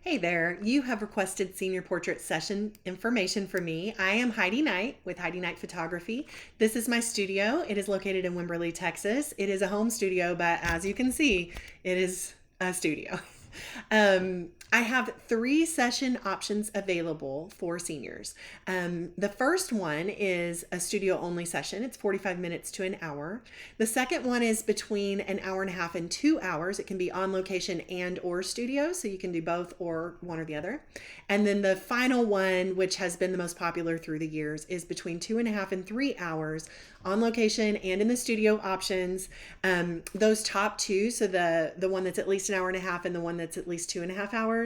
Hey there, you have requested senior portrait session information from me. I am Heidi Knight with Heidi Knight Photography. This is my studio. It is located in Wimberley, Texas. It is a home studio, but as you can see, it is a studio. I have 3 session options available for seniors. The first one is a studio only session. It's 45 minutes to an hour. The second one is between an hour and a half and 2 hours. It can be on location and or studio, so you can do both or one or the other. And then the final one, which has been the most popular through the years, is between 2.5 and 3 hours on location and in the studio options. Those top two, so the one that's at least an hour and a half and the one that's at least 2.5 hours,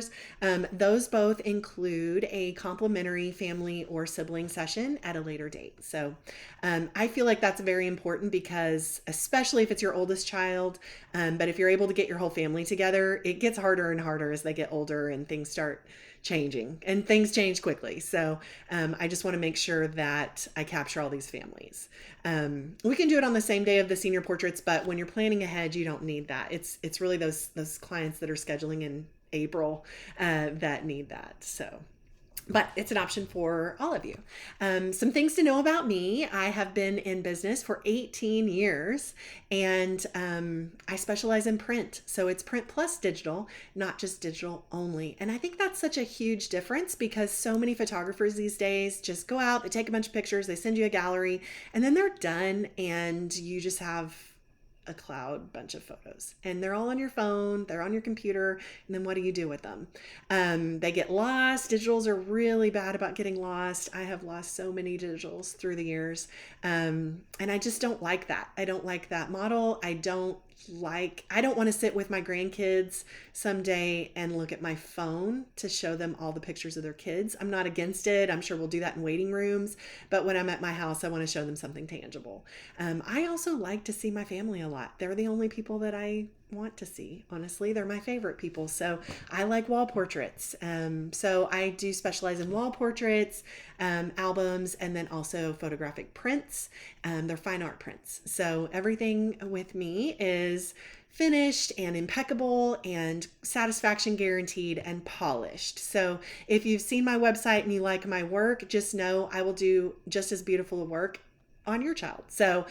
those both include a complimentary family or sibling session at a later date. So I feel like that's very important because, especially if it's your oldest child, but if you're able to get your whole family together, it gets harder and harder as they get older and things start changing, and things change quickly. So I just want to make sure that I capture all these families. We can do it on the same day of the senior portraits, but when you're planning ahead, you don't need that. It's really those clients that are scheduling in April that need that. So but it's an option for all of you. Some things to know about me. I have been in business for 18 years and I specialize in print. So it's print plus digital, not just digital only. And I think that's such a huge difference because so many photographers these days just go out, they take a bunch of pictures, they send you a gallery, and then they're done and you just have a cloud bunch of photos and they're all on your phone, they're on your computer, and then what do you do with them? They get lost. Digitals are really bad about getting lost. I have lost so many digitals through the years. And I just don't like that. I don't like that model. I don't want to sit with my grandkids someday and look at my phone to show them all the pictures of their kids. I'm not against it. I'm sure we'll do that in waiting rooms. But when I'm at my house, I want to show them something tangible. I also like to see my family a lot. They're the only people that I want to see. Honestly, they're my favorite people. So I like wall portraits. So I do specialize in wall portraits, albums, and then also photographic prints. They're fine art prints. So everything with me is finished and impeccable and satisfaction guaranteed and polished. So if you've seen my website and you like my work, just know I will do just as beautiful work on your child. So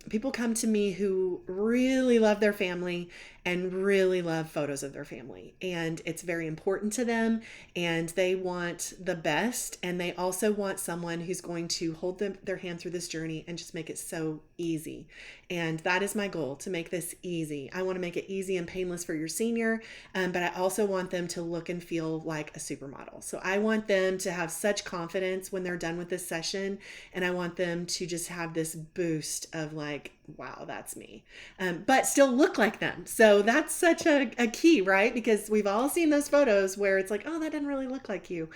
people come to me who really love their family and really love photos of their family. And it's very important to them and they want the best. And they also want someone who's going to hold their hand through this journey and just make it so easy. And that is my goal, to make this easy. I want to make it easy and painless for your senior, but I also want them to look and feel like a supermodel. So I want them to have such confidence when they're done with this session. And I want them to just have this boost of like, wow, that's me, but still look like them. So that's such a key, right? Because we've all seen those photos where it's like, oh, that doesn't really look like you.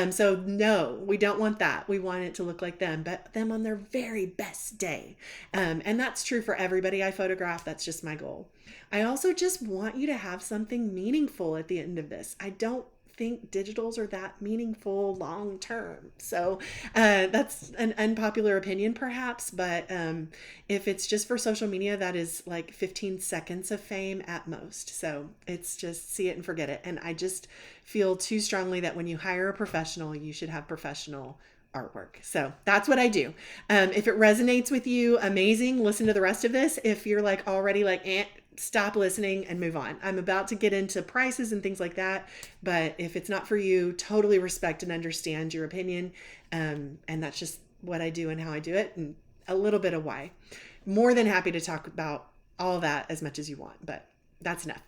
So no, we don't want that. We want it to look like them, but them on their very best day. And that's true for everybody I photograph. That's just my goal. I also just want you to have something meaningful at the end of this. I don't think digitals are that meaningful long term. So that's an unpopular opinion perhaps, but if it's just for social media, that is like 15 seconds of fame at most. So it's just see it and forget it. And I just feel too strongly that when you hire a professional, you should have professional artwork. So that's what I do. If it resonates with you, amazing. Listen to the rest of this. If you're like already like, stop listening and move on. I'm about to get into prices and things like that. But if it's not for you, totally respect and understand your opinion. And that's just what I do and how I do it and a little bit of why. More than happy to talk about all that as much as you want, but that's enough.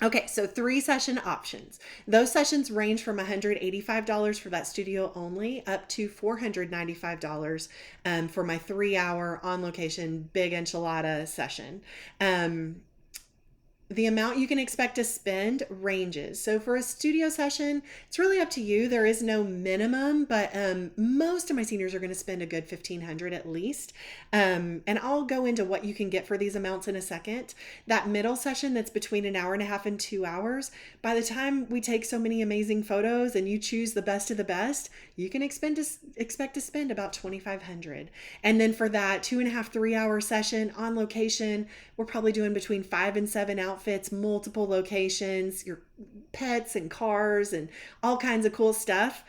Okay, so 3 session options. Those sessions range from $185 for that studio only up to $495 for my 3-hour on location big enchilada session. The amount you can expect to spend ranges. So for a studio session, it's really up to you. There is no minimum, but most of my seniors are going to spend a good $1,500 at least. And I'll go into what you can get for these amounts in a second. That middle session that's between an hour and a half and 2 hours, by the time we take so many amazing photos and you choose the best of the best, you can expect to spend about $2,500. And then for that 2.5, 3 hour session on location, we're probably doing between 5 and 7 hours outfits, multiple locations, your pets and cars and all kinds of cool stuff,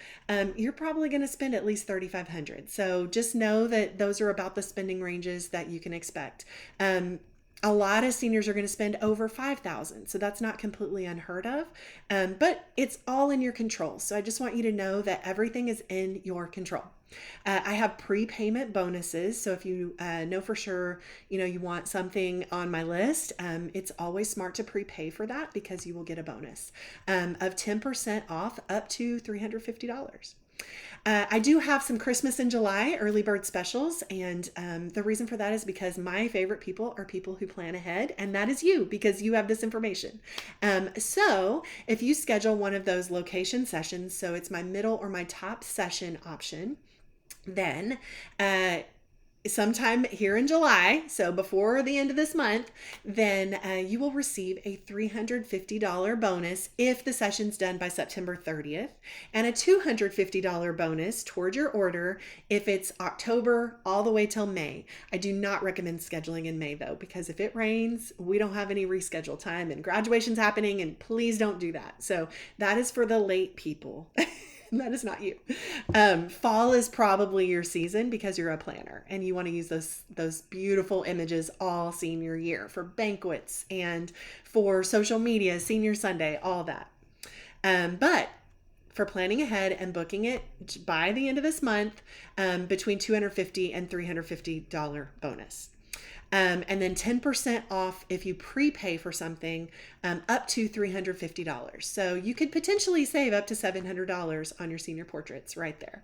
you're probably going to spend at least $3,500. So just know that those are about the spending ranges that you can expect. A lot of seniors are going to spend over $5,000. So that's not completely unheard of, but it's all in your control. So I just want you to know that everything is in your control. I have prepayment bonuses. So if you know for sure, you want something on my list, it's always smart to prepay for that because you will get a bonus of 10% off up to $350. I do have some Christmas in July early bird specials, and the reason for that is because my favorite people are people who plan ahead, and that is you because you have this information. So if you schedule one of those location sessions, so it's my middle or my top session option, then sometime here in July, so before the end of this month, then you will receive a $350 bonus if the session's done by September 30th, and a $250 bonus toward your order if it's October all the way till May. I do not recommend scheduling in May though, because if it rains, we don't have any reschedule time and graduation's happening, and please don't do that. So that is for the late people. That is not you. Fall is probably your season because you're a planner and you want to use those beautiful images all senior year for banquets and for social media, senior Sunday, all that. But for planning ahead and booking it by the end of this month, between $250 and $350 bonus. And then 10% off if you prepay for something up to $350. So you could potentially save up to $700 on your senior portraits right there.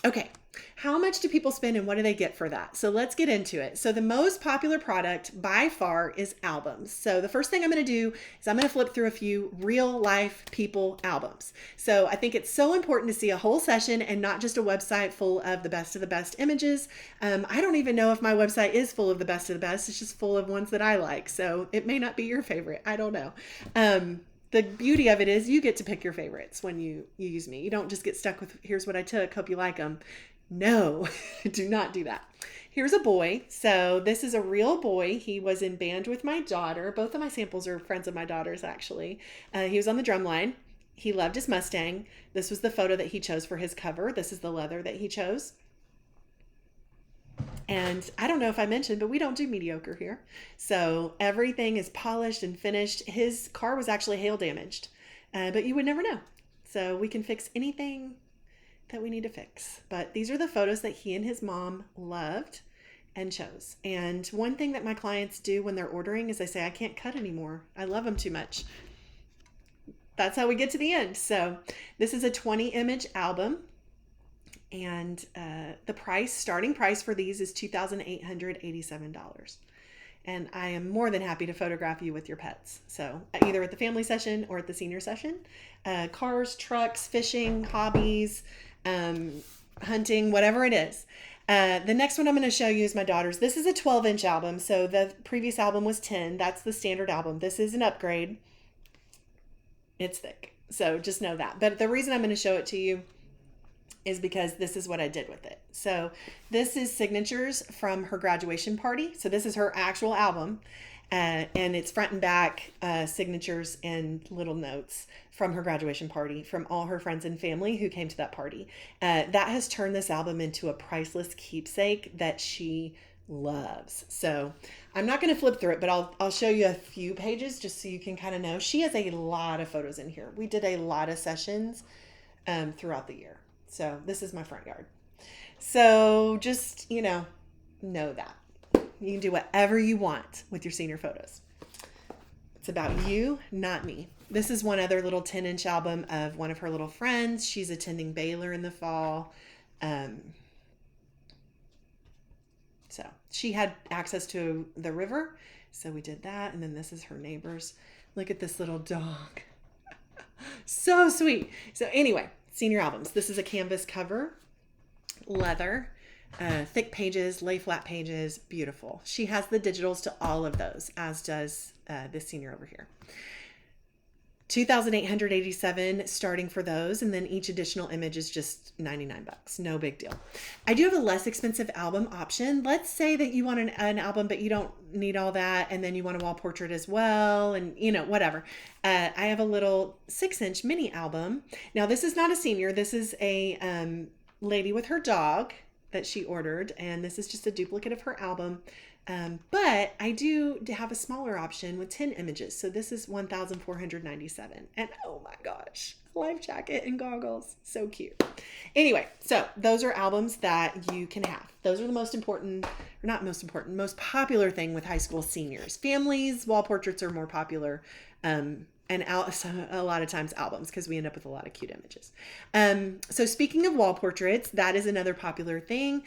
Okay, how much do people spend and what do they get for that? So let's get into it. So the most popular product by far is albums. So the first thing I'm going to do is I'm going to flip through a few real life people albums. So I think it's so important to see a whole session and not just a website full of the best images. I don't even know if my website is full of the best. It's just full of ones that I like. So it may not be your favorite. I don't know. The beauty of it is you get to pick your favorites when you use me. You don't just get stuck with, here's what I took, hope you like them. No, do not do that. Here's a boy. So this is a real boy. He was in band with my daughter. Both of my samples are friends of my daughter's, actually. He was on the drum line. He loved his Mustang. This was the photo that he chose for his cover. This is the leather that he chose. And I don't know if I mentioned, but we don't do mediocre here. So everything is polished and finished. His car was actually hail damaged, but you would never know. So we can fix anything that we need to fix. But these are the photos that he and his mom loved and chose. And one thing that my clients do when they're ordering is they say, I can't cut anymore. I love them too much. That's how we get to the end. So this is a 20 image album. And the starting price for these is $2,887. And I am more than happy to photograph you with your pets. So either at the family session or at the senior session, cars, trucks, fishing, hobbies, hunting, whatever it is. The next one I'm going to show you is my daughter's. This is a 12-inch album. So the previous album was 10. That's the standard album. This is an upgrade. It's thick. So just know that. But the reason I'm going to show it to you is because this is what I did with it. So this is signatures from her graduation party. So this is her actual album, and it's front and back signatures and little notes from her graduation party from all her friends and family who came to that party. That has turned this album into a priceless keepsake that she loves. So I'm not going to flip through it, but I'll show you a few pages just so you can kind of know. She has a lot of photos in here. We did a lot of sessions throughout the year. So this is my front yard. So just, know that. You can do whatever you want with your senior photos. It's about you, not me. This is one other little 10-inch album of one of her little friends. She's attending Baylor in the fall. So she had access to the river. So we did that. And then this is her neighbors. Look at this little dog. So sweet. So anyway, senior albums. This is a canvas cover, leather, thick pages, lay flat pages, beautiful. She has the digitals to all of those, as does this senior over here. $2,887 starting for those, and then each additional image is just $99. No big deal. I do have a less expensive album option. Let's say that you want an album, but you don't need all that, and then you want a wall portrait as well, and whatever. I have a little 6-inch mini album. Now, this is not a senior. This is a lady with her dog that she ordered, and this is just a duplicate of her album. But I do have a smaller option with 10 images. So this is $1,497. And oh my gosh, life jacket and goggles. So cute. Anyway, so those are albums that you can have. Those are the most important, or not most important, most popular thing with high school seniors. Families, wall portraits are more popular. And a lot of times albums, because we end up with a lot of cute images. So speaking of wall portraits, that is another popular thing.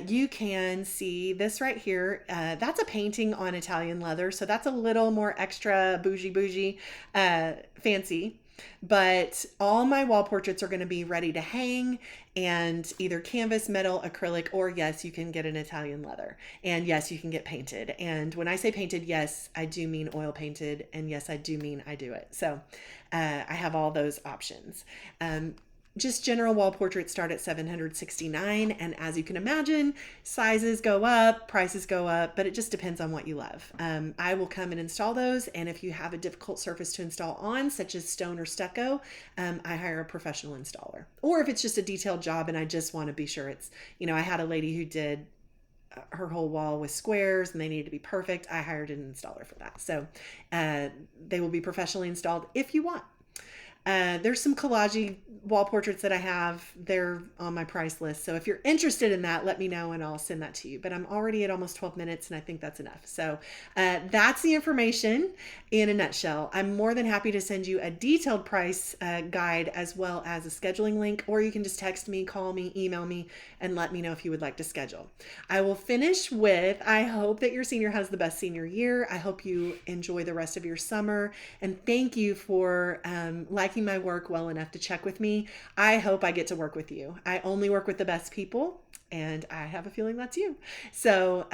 You can see this right here. That's a painting on Italian leather. So that's a little more extra bougie, fancy. But all my wall portraits are going to be ready to hang, and either canvas, metal, acrylic, or yes, you can get an Italian leather. And yes, you can get painted. And when I say painted, yes, I do mean oil painted. And yes, I do mean I do it. So I have all those options. Just general wall portraits start at $769, and as you can imagine, sizes go up, prices go up, but it just depends on what you love. I will come and install those, and if you have a difficult surface to install on, such as stone or stucco, I hire a professional installer. Or if it's just a detailed job and I just want to be sure it's, I had a lady who did her whole wall with squares and they needed to be perfect. I hired an installer for that. So they will be professionally installed if you want. There's some collage wall portraits that I have. They're on my price list. So if you're interested in that, let me know and I'll send that to you. But I'm already at almost 12 minutes and I think that's enough. So that's the information in a nutshell. I'm more than happy to send you a detailed price guide as well as a scheduling link, or you can just text me, call me, email me, and let me know if you would like to schedule. I will finish with, I hope that your senior has the best senior year. I hope you enjoy the rest of your summer. And thank you for liking my work well enough to check with me. I hope I get to work with you. I only work with the best people, and I have a feeling that's you. So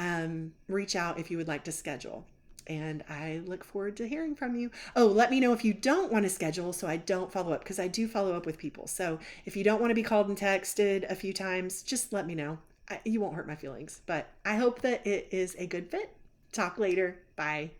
reach out if you would like to schedule. And I look forward to hearing from you. Oh, let me know if you don't want to schedule so I don't follow up, because I do follow up with people. So if you don't want to be called and texted a few times, just let me know. You won't hurt my feelings, but I hope that it is a good fit. Talk later. Bye.